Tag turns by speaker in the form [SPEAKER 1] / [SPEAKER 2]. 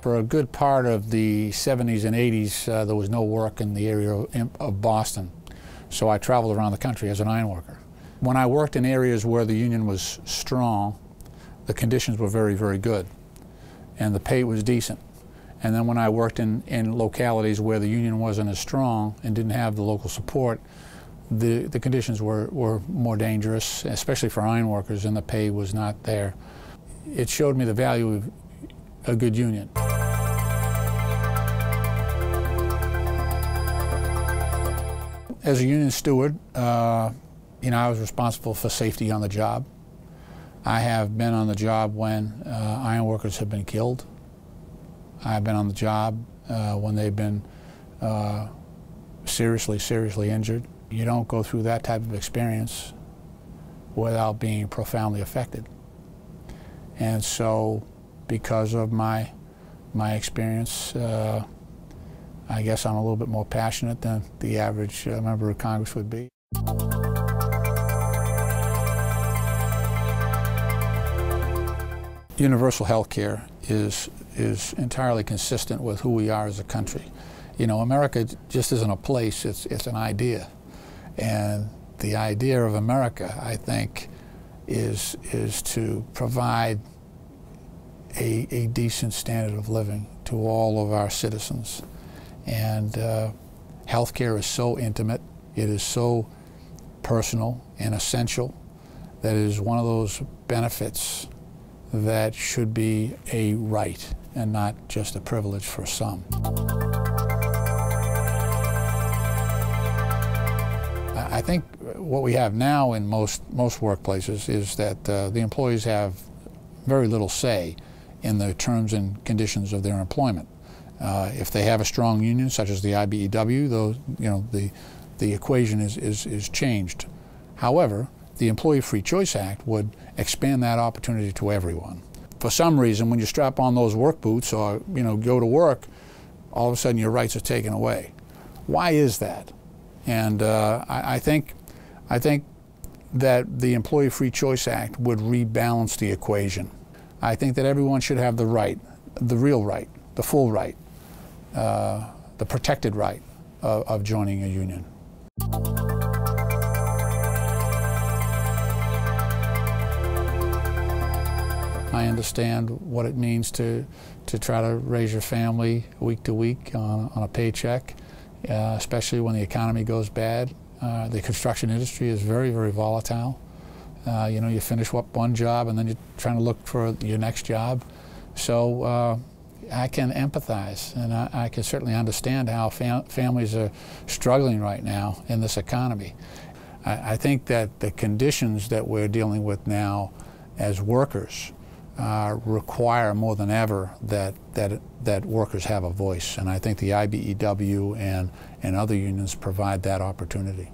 [SPEAKER 1] For a good part of the 70s and 80s, there was no work in the area of Boston, so I traveled around the country as an iron worker. When I worked in areas where the union was strong, the conditions were very, very good, and the pay was decent. And then when I worked in localities where the union wasn't as strong and didn't have the local support, the conditions were more dangerous, especially for iron workers, and the pay was not there. It showed me the value of a good union. As a union steward, I was responsible for safety on the job. I have been on the job when iron workers have been killed. I've been on the job when they've been seriously injured. You don't go through that type of experience without being profoundly affected. And so, because of my experience, I guess I'm a little bit more passionate than the average member of Congress would be. Universal health care is entirely consistent with who we are as a country. You know, America just isn't a place, it's an idea. And the idea of America, I think, is to provide a decent standard of living to all of our citizens. And health care is so intimate, it is so personal and essential that it is one of those benefits that should be a right and not just a privilege for some. I think what we have now in most workplaces is that the employees have very little say in the terms and conditions of their employment. If they have a strong union, such as the IBEW, the equation is changed. However, the Employee Free Choice Act would expand that opportunity to everyone. For some reason, when you strap on those work boots or go to work, all of a sudden your rights are taken away. Why is that? And I think that the Employee Free Choice Act would rebalance the equation. I think that everyone should have the right, the real right, the full right, the protected right of joining a union. I understand what it means to try to raise your family week to week on a paycheck, especially when the economy goes bad. The construction industry is very, very volatile. You finish up one job and then you're trying to look for your next job. So I can empathize, and I can certainly understand how families are struggling right now in this economy. I think that the conditions that we're dealing with now as workers require more than ever that workers have a voice, and I think the IBEW and other unions provide that opportunity.